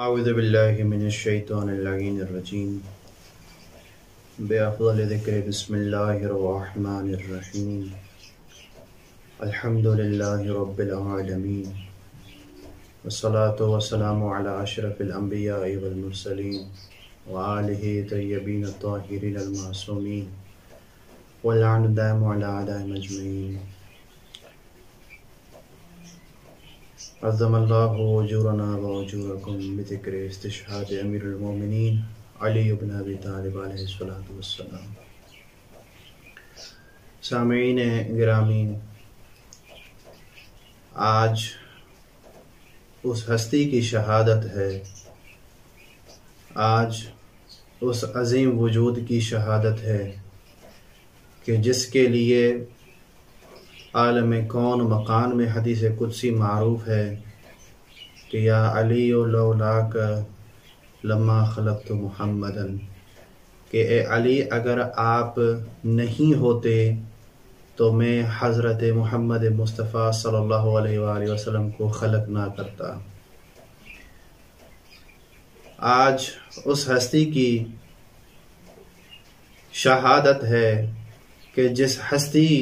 اعوذ باللہ من الشیطان اللعین الرجیم بافضل ذکر بسم اللہ الرحمن الرحیم الحمد للہ رب العالمین والصلاة والسلام علی اشرف الانبیاء والمرسلین وآلہ طیبین الطاہرین المعصومین واللعن الدائم علی اعدائهم اجمعین. عظم اللہ اجورنا و اجورکم بذکر استشہاد امیر المومنین علی بن ابی طالب علیہ السلام. سامعین گرامی، آج اس ہستی کی شہادت ہے، آج اس عظیم وجود کی شہادت ہے کہ جس کے لیے عالم کون مقام میں حدیث قدسی معروف ہے کہ یا علی لولاک لما خلقت محمدن، کہ اے علی اگر آپ نہیں ہوتے تو میں حضرت محمد مصطفیٰ صلی اللہ علیہ وآلہ وسلم کو خلق نہ کرتا. آج اس ہستی کی شہادت ہے کہ جس ہستی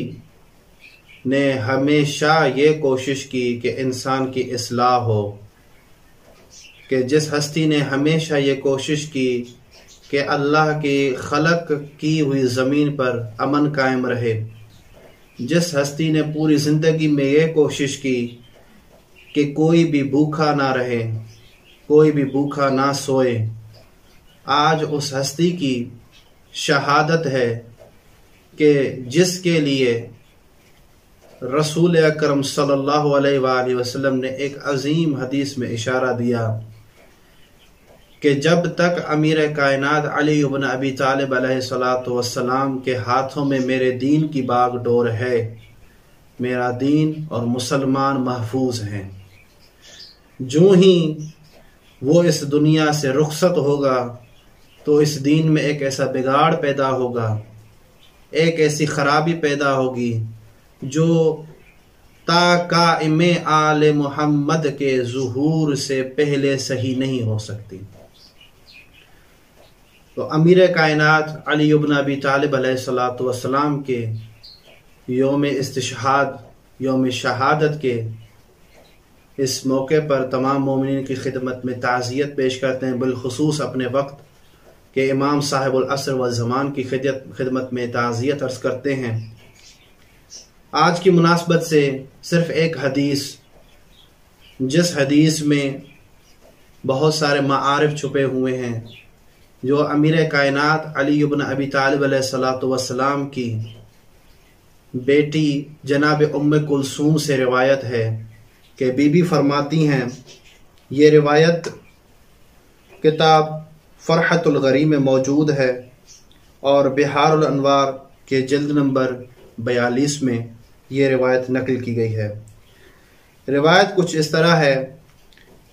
نے ہمیشہ یہ کوشش کی کہ انسان کی اصلاح ہو، کہ جس ہستی نے ہمیشہ یہ کوشش کی کہ اللہ کی خلق کی ہوئی زمین پر امن قائم رہے، جس ہستی نے پوری زندگی میں یہ کوشش کی کہ کوئی بھی بھوکا نہ رہے، کوئی بھی بھوکا نہ سوئے، آج اس ہستی کی شہادت ہے کہ جس کے لیے رسول اکرم صلی اللہ علیہ وآلہ وسلم نے ایک عظیم حدیث میں اشارہ دیا کہ جب تک امیر کائنات علی بن ابی طالب علیہ السلام کے ہاتھوں میں میرے دین کی باغ ڈور ہے، میرا دین اور مسلمان محفوظ ہیں. جو ہی وہ اس دنیا سے رخصت ہوگا تو اس دین میں ایک ایسا بگاڑ پیدا ہوگا، ایک ایسی خرابی پیدا ہوگی جو تا قائم آل محمد کے ظہور سے پہلے صحیح نہیں ہو سکتی. تو امیر کائنات علی بن ابی طالب علیہ السلام کے یوم استشہاد، یوم شہادت کے اس موقع پر تمام مومنین کی خدمت میں تعزیت پیش کرتے ہیں، بالخصوص اپنے وقت کے امام صاحب العصر والزمان کی خدمت میں تعزیت عرض کرتے ہیں. آج کی مناسبت سے صرف ایک حدیث، جس حدیث میں بہت سارے معارف چھپے ہوئے ہیں، جو امیر کائنات علی بن ابی طالب علیہ السلام کی بیٹی جناب ام کلثوم سے روایت ہے کہ بی بی فرماتی ہیں، یہ روایت کتاب فرحت الغری میں موجود ہے اور بحار الانوار کے جلد نمبر 42 میں یہ روایت نقل کی گئی ہے. روایت کچھ اس طرح ہے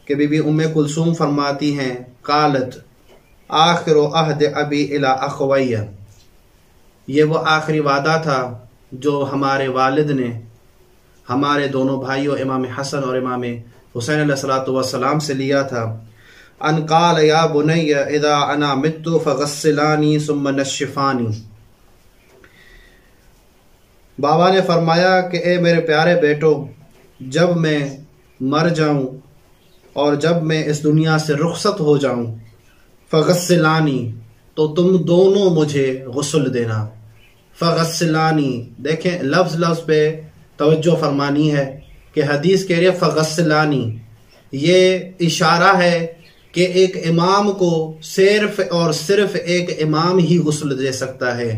کہ بی بی ام کلثوم فرماتی ہیں، قالت آخر عہد ابی الی اخویہ، یہ وہ آخری وعدہ تھا جو ہمارے والد نے ہمارے دونوں بھائیوں امام حسن اور امام حسین علیہ السلام سے لیا تھا. ان قال یا بنی اذا انا مت فغسلانی ثم نشفانی، بابا نے فرمایا کہ اے میرے پیارے بیٹو، جب میں مر جاؤں اور جب میں اس دنیا سے رخصت ہو جاؤں، فغسلانی، تو تم دونوں مجھے غسل دینا. فغسلانی، دیکھیں لفظ پہ توجہ فرمانی ہے کہ حدیث کہہ رہی ہے فغسلانی، یہ اشارہ ہے کہ ایک امام کو صرف اور صرف ایک امام ہی غسل دے سکتا ہے.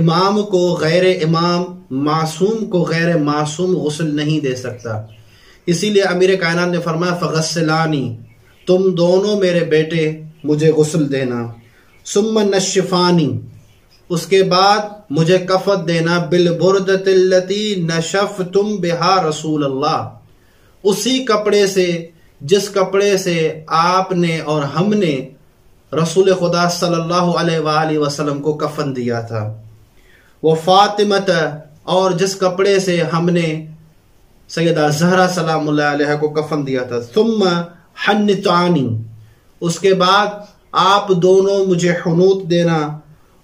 امام کو غیر امام، معصوم کو غیر معصوم غسل نہیں دے سکتا. اسی لیے امیر کائنات نے فرمایا فغسلانی، تم دونوں میرے بیٹے مجھے غسل دینا. ثم نشفانی، اس کے بعد مجھے کفت دینا. بالبردۃ التی نشفتم بہا رسول اللہ، اسی کپڑے سے جس کپڑے سے آپ نے اور ہم نے رسول خدا صلی اللہ علیہ وآلہ وسلم کو کفن دیا تھا. وہ فاطمہ، اور جس کپڑے سے ہم نے سیدہ زہرا سلام اللہ علیہ کو کفن دیا تھا. ثم حنطانی، اس کے بعد آپ دونوں مجھے حنوط دینا،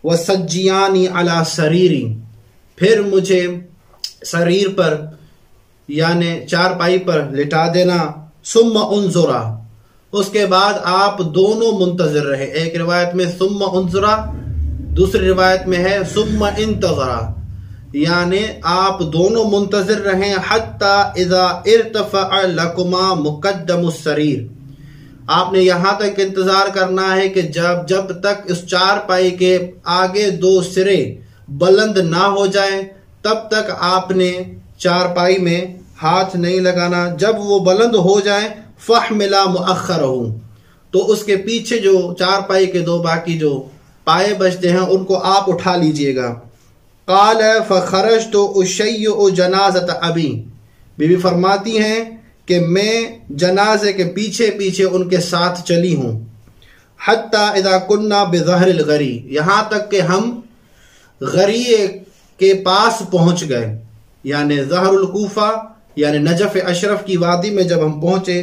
وسجیانی علی سریری، پھر مجھے سریر پر یعنی چارپائی پر لٹا دینا، ثم انظرا، اس کے بعد آپ دونوں منتظر رہے۔ ایک روایت میں ثم انظرا، دوسری روایت میں ہے ثم انتظرا، یعنی آپ دونوں منتظر رہیں حتی اذا ارتفع لکما مقدم السریر، آپ نے یہاں تک انتظار کرنا ہے کہ جب تک اس چارپائی کے آگے دو سرے بلند نہ ہو جائیں تب تک آپ نے چارپائی میں ہاتھ نہیں لگانا۔ جب وہ بلند ہو جائیں فَحْمِلَا مُؤَخَّرَهُ، تو اس کے پیچھے جو چارپائی کے دو باقی جو پائے بچتے ہیں ان کو آپ اٹھا لیجئے گا۔ قال فخرجت اشیع جنازۃ ابی، بی بی فرماتی ہیں کہ میں جنازے کے پیچھے پیچھے ان کے ساتھ چلی ہوں، حتی اذا کننا بظہر الغری، یہاں تک کہ ہم غری کے پاس پہنچ گئے، یعنی ظہر الکوفہ یعنی نجف اشرف کی وادی میں جب ہم پہنچے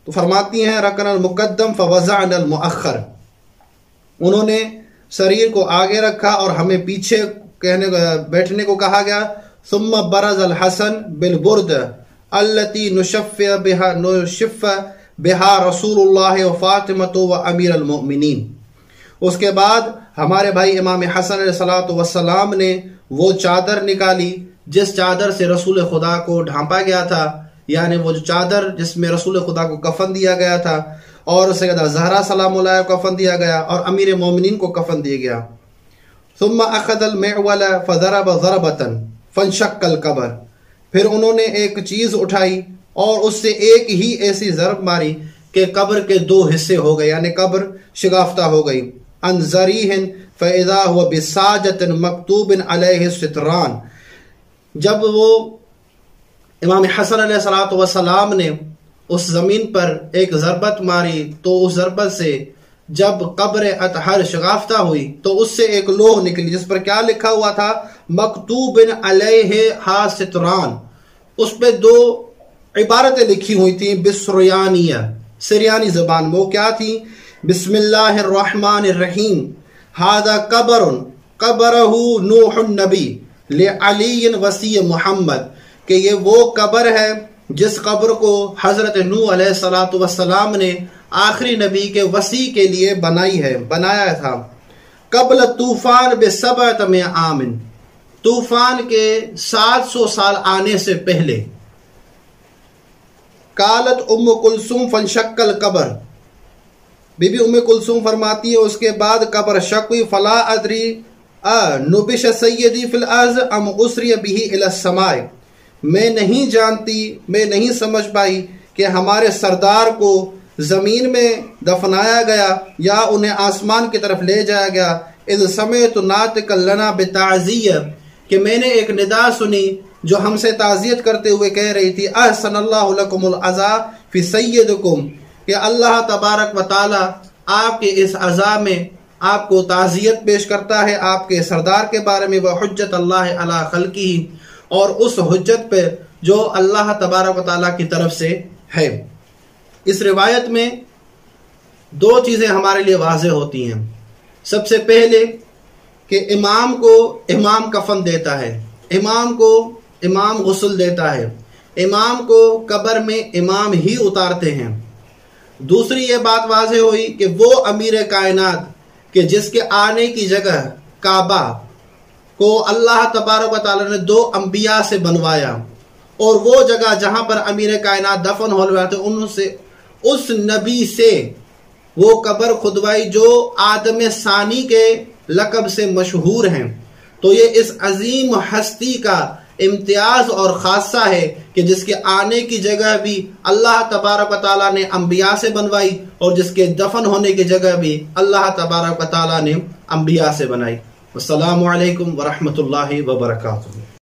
تو فرماتی ہیں رکن المقدم فوضعنا المؤخر، انہوں نے سریر کو آگے رکھا اور ہمیں پیچھے بیٹھنے کو کہا گیا۔ ثم برز الحسن بالبرد التي نشف بها رسول اللہ وفاطمۃ وامیر المؤمنین، اس کے بعد ہمارے بھائی امام حسن علیہ الصلوۃ والسلام نے وہ چادر نکالی جس چادر سے رسول خدا کو ڈھانپا گیا تھا، یعنی وہ جو چادر جس میں رسول خدا کو کفن دیا گیا تھا اور سیدہ زہرا سلام اللہ کو کفن دیا گیا اور امیر مومنین کو کفن دیا گیا۔ ثم اخذ المعول فضرب ضربة فانشق القبر، پھر انہوں نے ایک چیز اٹھائی اور اس سے ایک ہی ایسی ضرب ماری کہ قبر کے دو حصے ہو گئے، یعنی قبر شگافتہ ہو گئی۔ عن ذریح فاذا هو بساجة مکتوب علیہ الستران، جب وہ امام حسن علیہ السلام نے اس زمین پر ایک ضربت ماری تو اس ضربت سے جب قبر اطہر شگافتہ ہوئی تو اس سے ایک لوح نکلی جس پر کیا لکھا ہوا تھا، مکتوب علیہ ہا ستران، اس پہ دو عبارتیں لکھی ہوئی تھیں بسریانیہ، سریانی زبان میں، وہ کیا تھی؟ بسم اللہ الرحمن الرحیم، ھذا قبر قبرہ نوح النبی لعلی وصی محمد، کہ یہ وہ قبر ہے جس قبر کو حضرت نوح علیہ السلام نے آخری نبی کے وصی کے لیے بنایا تھا۔ قبل طوفان ب700 عام، طوفان کے 700 سال آنے سے پہلے۔ قالت ام کلثوم فانشق القبر، بی بی ام کلثوم فرماتی ہے اس کے بعد قبر شق ہوئی۔ فلا ادری نبش سیدی فی الارض ام اسری بہ الی السماء، میں نہیں جانتی، میں نہیں سمجھ پائی کہ ہمارے سردار کو زمین میں دفنایا گیا یا انہیں آسمان کی طرف لے جایا گیا۔ اذ سمعت ناطقا لنا بتعزیہ، کہ میں نے ایک ندا سنی جو ہم سے تعزیت کرتے ہوئے کہہ رہی تھی، احسن اللہ لکم العزا فی سیدکم، کہ اللہ تبارک و تعالی آپ کے اس عزا میں آپ کو تعزیت پیش کرتا ہے آپ کے سردار کے بارے میں، وحجت اللہ علی خلقہ، اور اس حجت پہ جو اللہ تبارک و تعالیٰ کی طرف سے ہے۔ اس روایت میں دو چیزیں ہمارے لیے واضح ہوتی ہیں۔ سب سے پہلے کہ امام کو امام کفن دیتا ہے، امام کو امام غسل دیتا ہے، امام کو قبر میں امام ہی اتارتے ہیں۔ دوسری یہ بات واضح ہوئی کہ وہ امیر کائنات کہ جس کے آنے کی جگہ کعبہ کو اللہ تبارک و تعالیٰ نے 2 انبیاء سے بنوایا، اور وہ جگہ جہاں پر امیر کائنات دفن ہو رہے تھے ان سے اس نبی سے وہ قبر کھدوائی جو آدم ثانی کے لقب سے مشہور ہیں۔ تو یہ اس عظیم ہستی کا امتیاز اور خاصہ ہے کہ جس کے آنے کی جگہ بھی اللہ تبارک و تعالیٰ نے انبیاء سے بنوائی اور جس کے دفن ہونے کی جگہ بھی اللہ تبارک و تعالیٰ نے انبیاء سے بنائی۔ السلام علیکم ورحمۃ اللہ وبرکاتہ۔